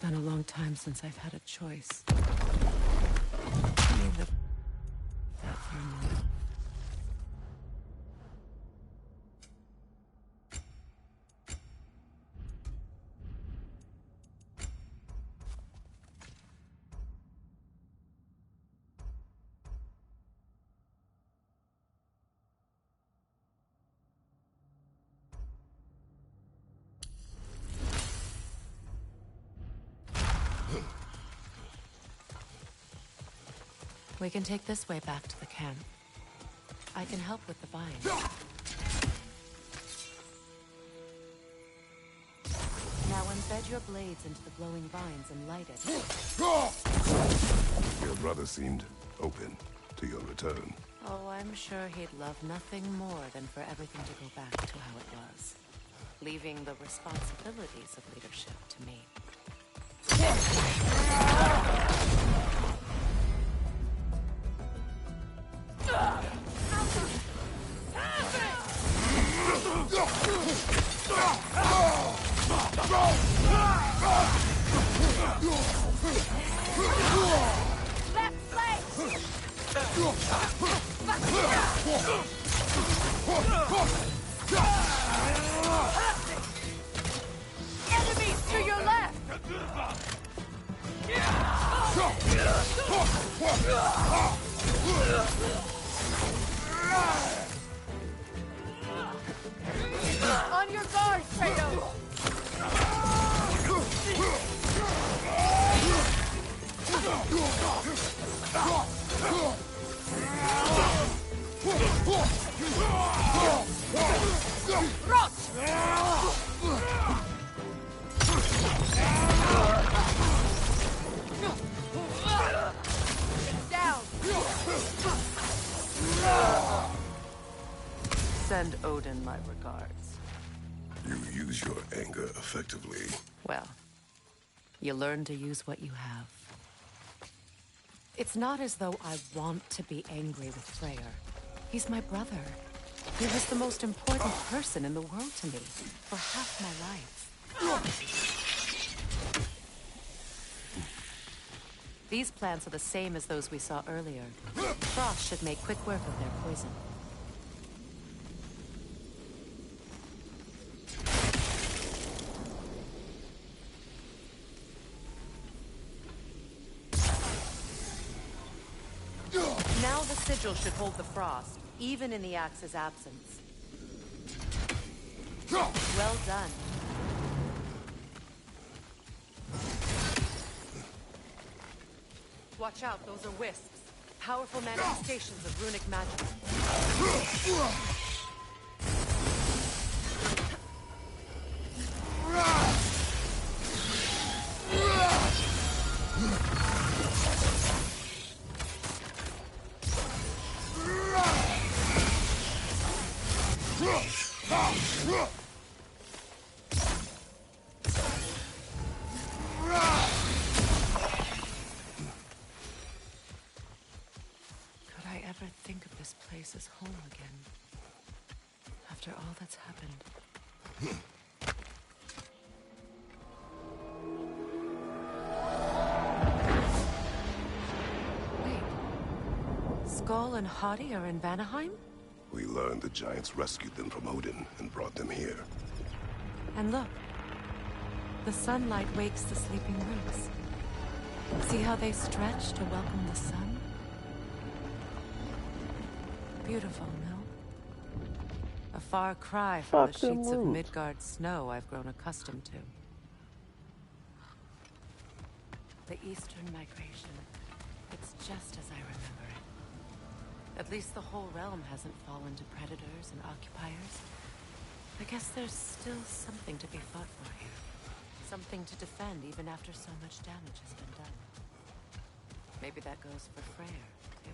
It's been a long time since I've had a choice. Leave that for a moment. We can take this way back to the camp. I can help with the vines. Now embed your blades into the glowing vines and light it. Your brother seemed open to your return. Oh, I'm sure he'd love nothing more than for everything to go back to how it was, leaving the responsibilities of leadership to me. Enemies to your left! On your guard, Kratos! Down! Send Odin my regards. You use your anger effectively. Well, you learn to use what you have. It's not as though I want to be angry with Freyr. He's my brother. He was the most important person in the world to me for half my life. These plants are the same as those we saw earlier. Frost should make quick work of their poison. Now the sigil should hold the frost, even in the axe's absence. Well done. Watch out, those are wisps. Powerful manifestations of runic magic. Could I ever think of this place as home again? After all that's happened. Wait. Skull and Hati are in Vanaheim? We learned the giants rescued them from Odin and brought them here. And look. The sunlight wakes the sleeping roots. See how they stretch to welcome the sun? Beautiful, no? A far cry from the sheets of Midgard snow I've grown accustomed to. The Eastern migration. It's just as I remember it. At least the whole realm hasn't fallen to predators and occupiers. I guess there's still something to be fought for here. Something to defend even after so much damage has been done. Maybe that goes for Freyr, too.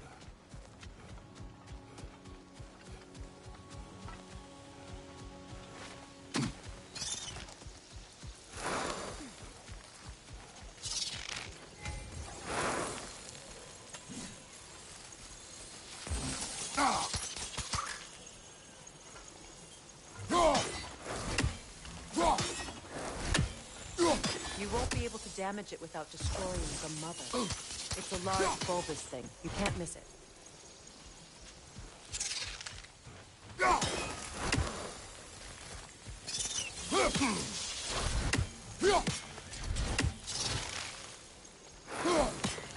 You won't be able to damage it without destroying the mother. It's a large bulbous thing. You can't miss it.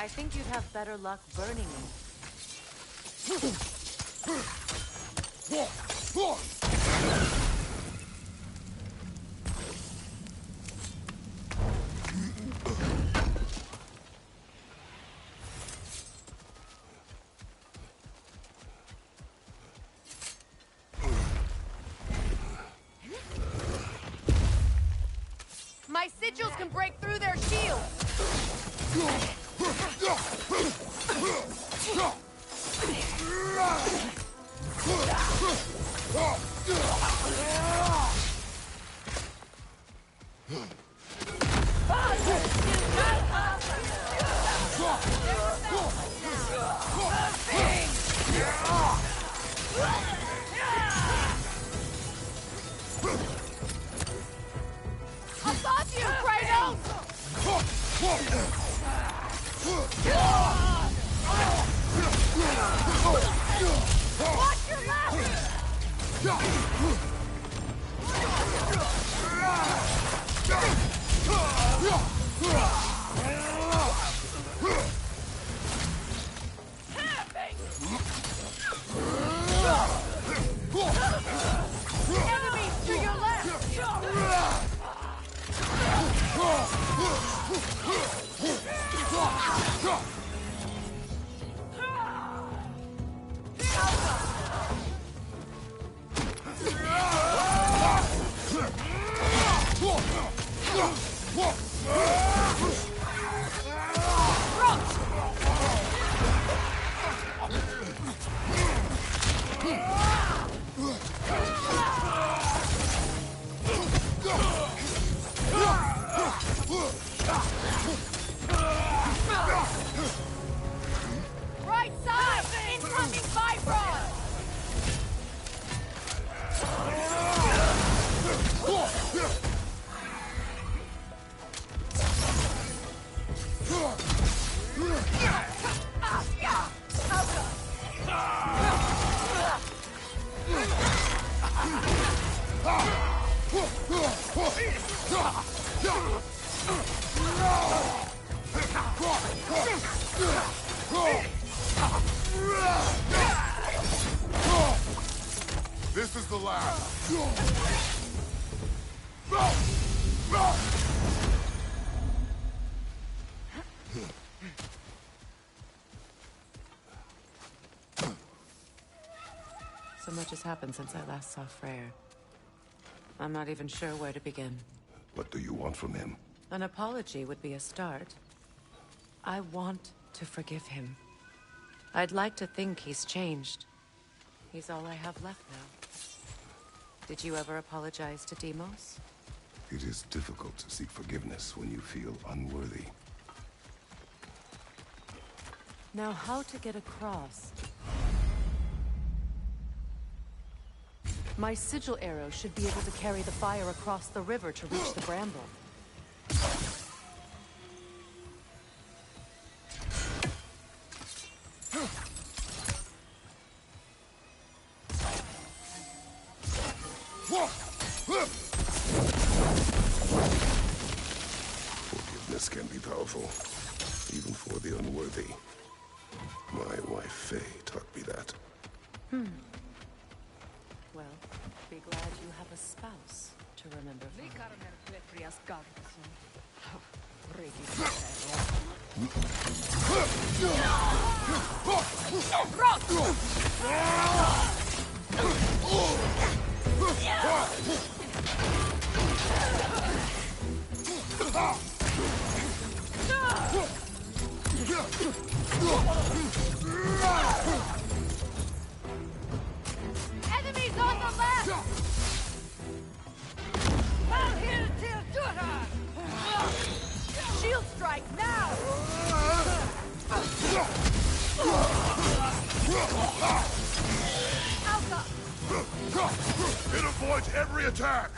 I think you'd have better luck burning it. My sigils can break through their shields! Above you, Kratos! Watch your enemies to your left! Right side! Incoming Vibron! This is the last. So much has happened since I last saw Freyr. I'm not even sure where to begin. What do you want from him? An apology would be a start. I want to forgive him. I'd like to think he's changed. He's all I have left now. Did you ever apologize to Deimos? It is difficult to seek forgiveness when you feel unworthy. Now, how to get across? My sigil arrow should be able to carry the fire across the river to reach the bramble. Forgiveness can be powerful, even for the unworthy. My wife Faye taught me that. Well, be glad you have a spouse to remember Enemies on the left! Shield strike now! Alpha! It avoids every attack!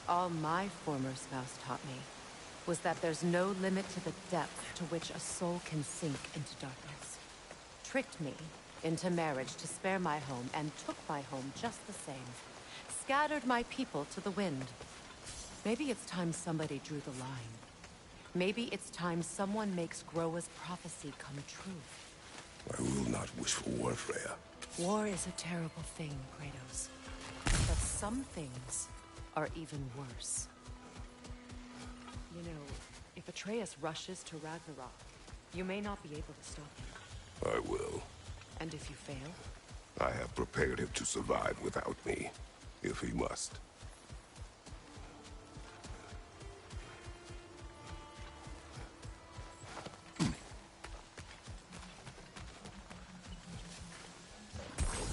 All my former spouse taught me was that there's no limit to the depth to which a soul can sink into darkness. Tricked me into marriage to spare my home and took my home just the same. Scattered my people to the wind. Maybe it's time somebody drew the line. Maybe it's time someone makes Groa's prophecy come true. I will not wish for war, Freya. War is a terrible thing, Kratos. But some things are even worse. You know, if Atreus rushes to Ragnarok, you may not be able to stop him. I will. And if you fail? I have prepared him to survive without me, if he must.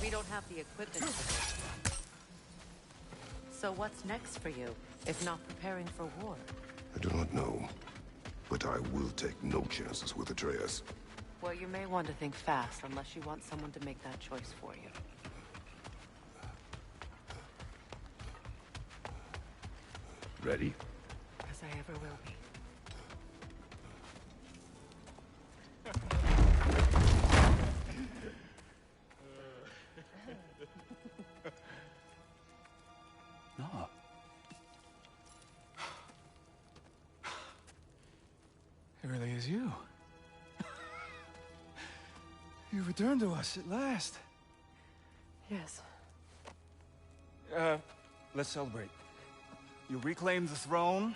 We don't have the equipment for this. So what's next for you, if not preparing for war? I do not know, but I will take no chances with Atreus. Well, you may want to think fast, unless you want someone to make that choice for you. Ready? As I ever will be. No. It really is you. You returned to us at last. Yes. Let's celebrate. You reclaim the throne.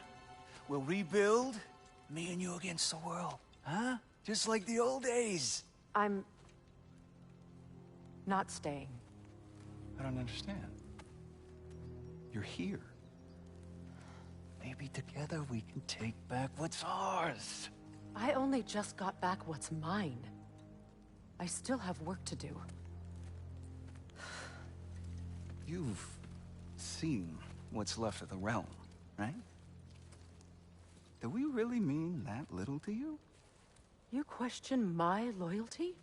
We'll rebuild. Me and you against the world. Huh? Just like the old days. I'm not staying. I don't understand. You're here. Maybe together we can take back what's ours. I only just got back what's mine. I still have work to do. You've seen what's left of the realm, right? Do we really mean that little to you? You question my loyalty?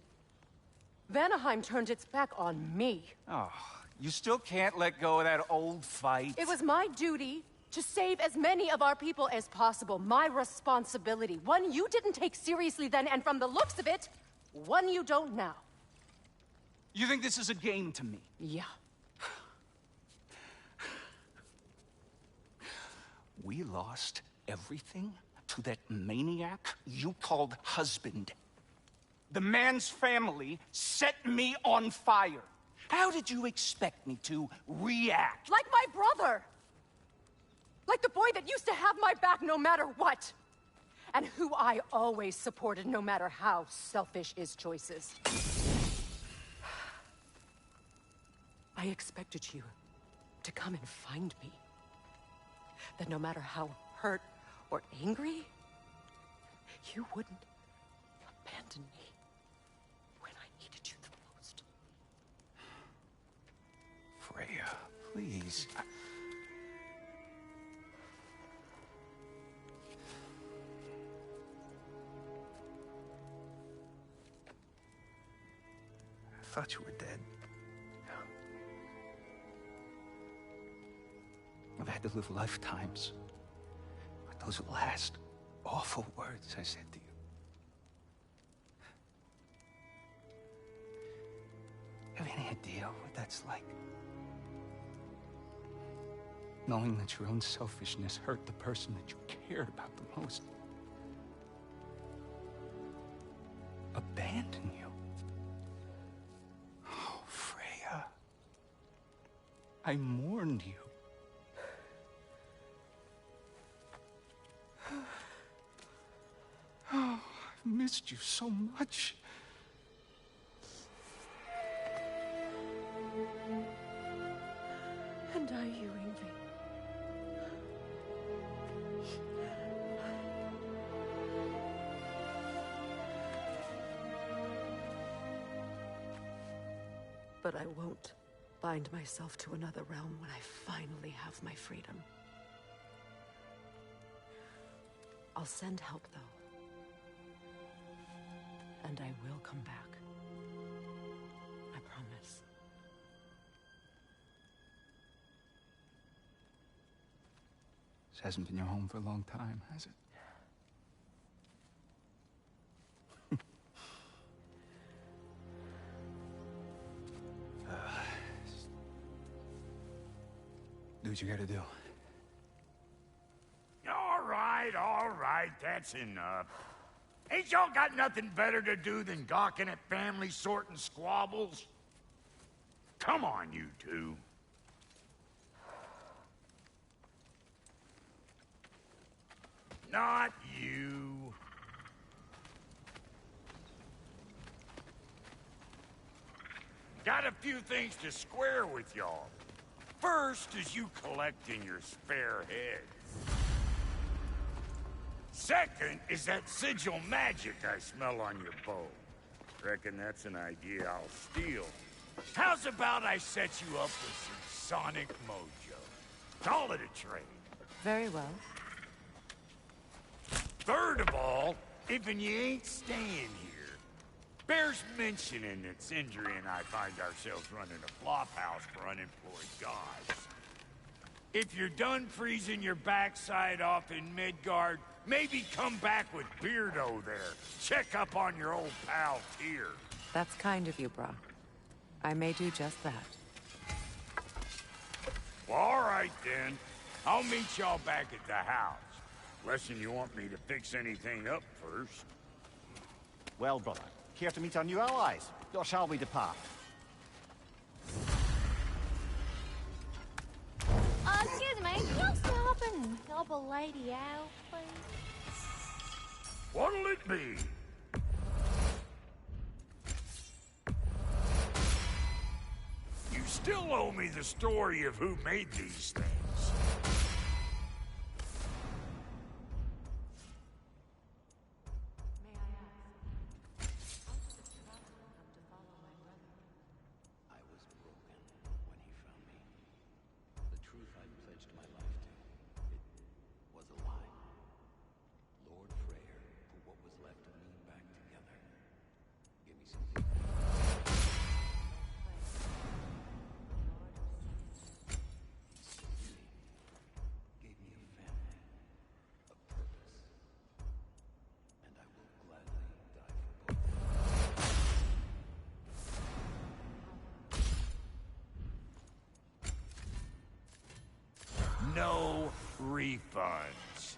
Vanaheim turned its back on me. Oh, you still can't let go of that old fight? It was my duty to save as many of our people as possible. My responsibility. One you didn't take seriously then, and from the looks of it, one you don't now. You think this is a game to me? Yeah. We lost everything to that maniac you called husband. The man's family set me on fire. How did you expect me to react? Like my brother! Like the boy that used to have my back no matter what! And who I always supported no matter how selfish his choices. I expected you to come and find me. That no matter how hurt or angry, you wouldn't abandon me when I needed you the most. Freya, please. I thought you were dead. I've had to live lifetimes with those last awful words I said to you. Have any idea what that's like? Knowing that your own selfishness hurt the person that you cared about the most. Abandon you. I mourned you. Oh, I've missed you so much. And are you, Ingvi? But I won't bind myself to another realm when I finally have my freedom. I'll send help, though. And I will come back. I promise. This hasn't been your home for a long time, has it? Do what you gotta do. All right, that's enough. Ain't y'all got nothing better to do than gawking at family sorting squabbles? Come on, you two. Not you. Got a few things to square with y'all. First is you collecting your spare heads. Second is that sigil magic I smell on your bow. Reckon that's an idea I'll steal. How's about I set you up with some sonic mojo? Call it a trade. Very well. Third of all, if you ain't staying here, bears mentioning that Sindri and I find ourselves running a flophouse for unemployed gods. If you're done freezing your backside off in Midgard, maybe come back with Beardo there. Check up on your old pal Tyr. That's kind of you, Brock. I may do just that. Well, all right then. I'll meet y'all back at the house. Unless you want me to fix anything up first. Well, brother, care to meet our new allies? Or shall we depart? Excuse me, can you stop and help a lady out, please? What'll it be? You still owe me the story of who made these things. May I ask, how did the traveler come to follow my brother? I was broken when he found me. The truth I pledged my life to, it was a lie. Lord Freyr put what was left of me back together. Give me some leave. Gave me a family, a purpose, and I will gladly die for both. No refunds.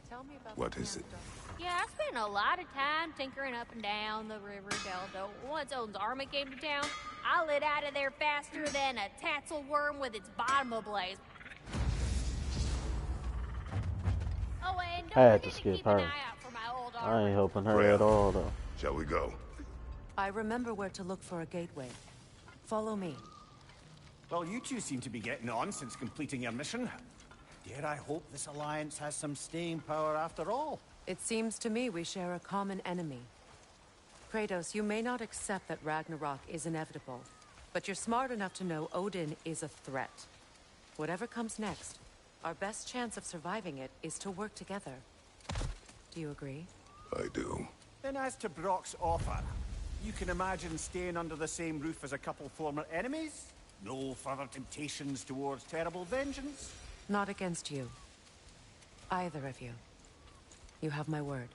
Tell me about What the is it? camp, Yeah, I spent a lot of time tinkering up and down the river Delta. Once Odin's army came to town, I lit out of there faster than a tassel worm with its bottom ablaze. Oh, and I had don't to forget to skip keep an her. eye out for my old I armor. ain't helping her Freya. at all, though. Shall we go? I remember where to look for a gateway. Follow me. Well, you two seem to be getting on since completing your mission. Dare I hope this alliance has some staying power after all? It seems to me we share a common enemy. Kratos, you may not accept that Ragnarok is inevitable, but you're smart enough to know Odin is a threat. Whatever comes next, our best chance of surviving it is to work together. Do you agree? I do. Then as to Brock's offer, you can imagine staying under the same roof as a couple former enemies? No further temptations towards terrible vengeance? Not against you. Either of you. You have my word.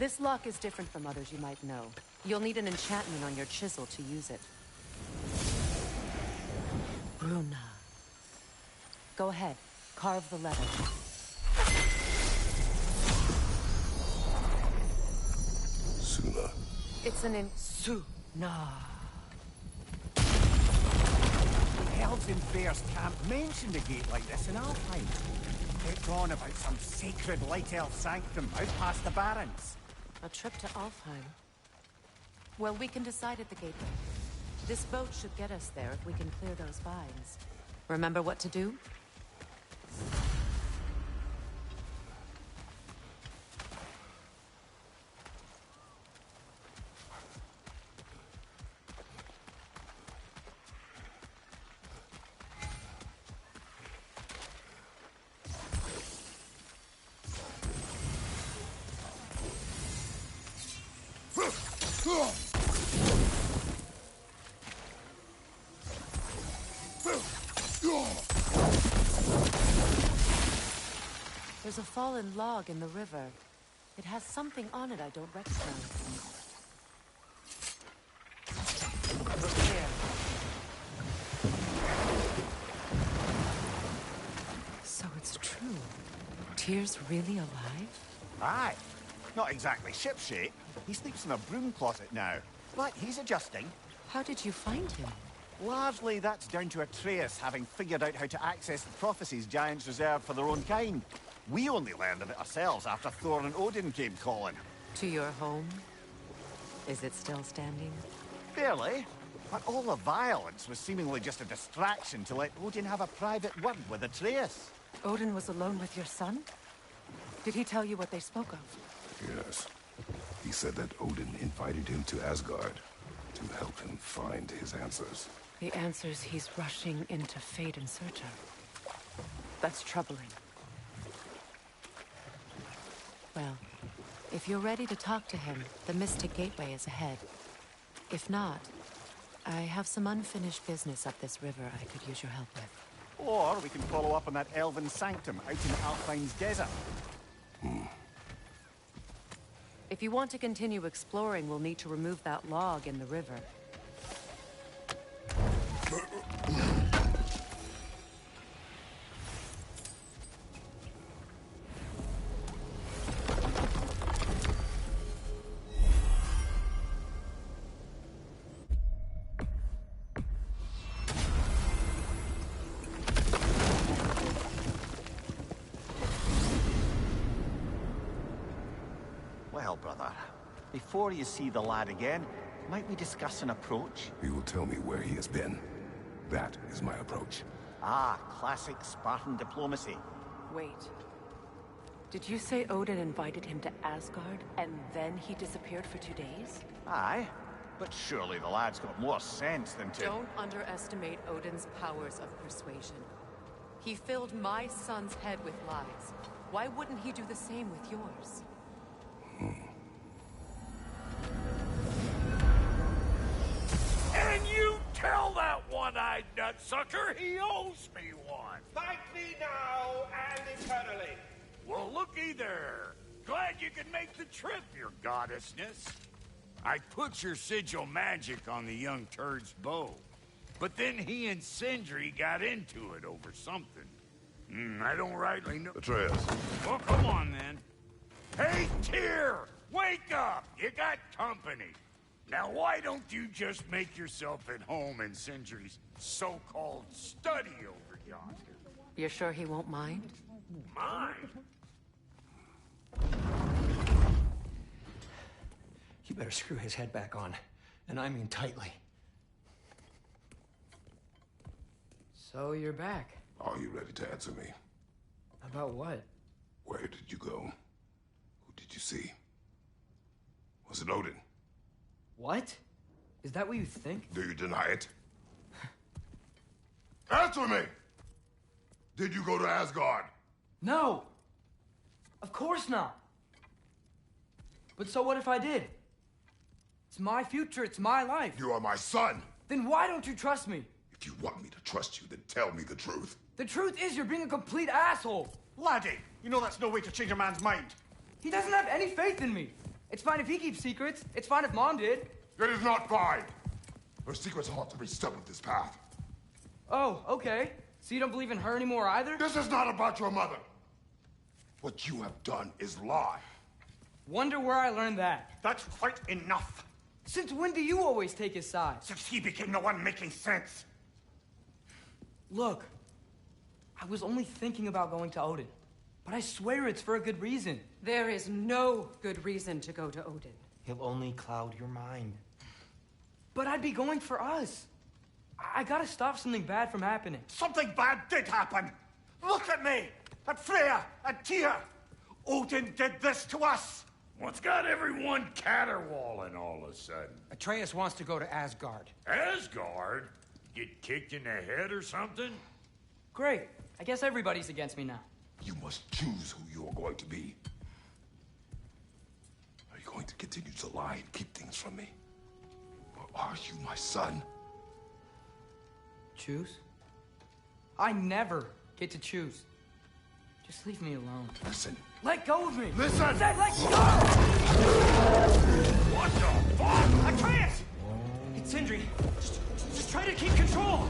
This lock is different from others you might know. You'll need an enchantment on your chisel to use it. Bruna. Go ahead. Carve the letter. Suna. It's an Suna. Elves in Bears can't mention a gate like this in Alfheim. It's on about some sacred light elf sanctum out past the Barrens. A trip to Alfheim. Well, we can decide at the gateway. This boat should get us there if we can clear those vines. Remember what to do? There's a fallen log in the river. It has something on it I don't recognize. Look here. So it's true. Tyr's really alive? Aye. Not exactly shipshape. He sleeps in a broom closet now. But he's adjusting. How did you find him? Largely, that's down to Atreus having figured out how to access the prophecies giants reserve for their own kind. We only learned of it ourselves after Thor and Odin came calling. To your home? Is it still standing? Barely. But all the violence was seemingly just a distraction to let Odin have a private word with Atreus. Odin was alone with your son? Did he tell you what they spoke of? Yes. He said that Odin invited him to Asgard to help him find his answers. The answers he's rushing into fate in search of. That's troubling. Well, if you're ready to talk to him, the Mystic Gateway is ahead. If not, I have some unfinished business up this river I could use your help with. Or we can follow up on that elven sanctum out in Alfheim's desert. If you want to continue exploring, we'll need to remove that log in the river. Well, brother, before you see the lad again, might we discuss an approach? He will tell me where he has been. That is my approach. Ah, classic Spartan diplomacy. Wait. Did you say Odin invited him to Asgard, and then he disappeared for 2 days? Aye, but surely the lad's got more sense than to... Don't underestimate Odin's powers of persuasion. He filled my son's head with lies. Why wouldn't he do the same with yours? And you tell that one-eyed nutsucker he owes me one. Thank me now and eternally. Well, looky there. Glad you could make the trip, your goddessness. I put your sigil magic on the young turd's bow. But then he and Sindri got into it over something. I don't rightly know... Atreus. Well, come on, then. Hey, Tyr! Wake up! You got company. Now, why don't you just make yourself at home in Sindri's so-called study over yonder? You're sure he won't mind? Mine? You better screw his head back on, and I mean tightly. So you're back. Are you ready to answer me? About what? Where did you go? Who did you see? Was it Odin? What? Is that what you think? Do you deny it? Answer me! Did you go to Asgard? No! Of course not! But so what if I did? It's my future, it's my life. You are my son! Then why don't you trust me? If you want me to trust you, then tell me the truth. The truth is you're being a complete asshole! Laddie, you know that's no way to change a man's mind. He doesn't have any faith in me! It's fine if he keeps secrets. It's fine if Mom did. It is not fine. Her secrets ought to be stuck with this path. Oh, okay. So you don't believe in her anymore either? This is not about your mother. What you have done is lie. Wonder where I learned that. That's quite enough. Since when do you always take his side? Since he became the one making sense. Look, I was only thinking about going to Odin, but I swear it's for a good reason. There is no good reason to go to Odin. He'll only cloud your mind. But I'd be going for us. I gotta stop something bad from happening. Something bad did happen. Look at me, at Freya, at Tyr. Odin did this to us. What's got everyone caterwauling all of a sudden? Atreus wants to go to Asgard. Asgard? Get kicked in the head or something? Great. I guess everybody's against me now. You must choose who you are going to be. Are you going to continue to lie and keep things from me? Or are you my son? Choose? I never get to choose. Just leave me alone. Listen. Let go of me! Listen! Say, let go! What the fuck? Atreus! It's Sindri. Just try to keep control.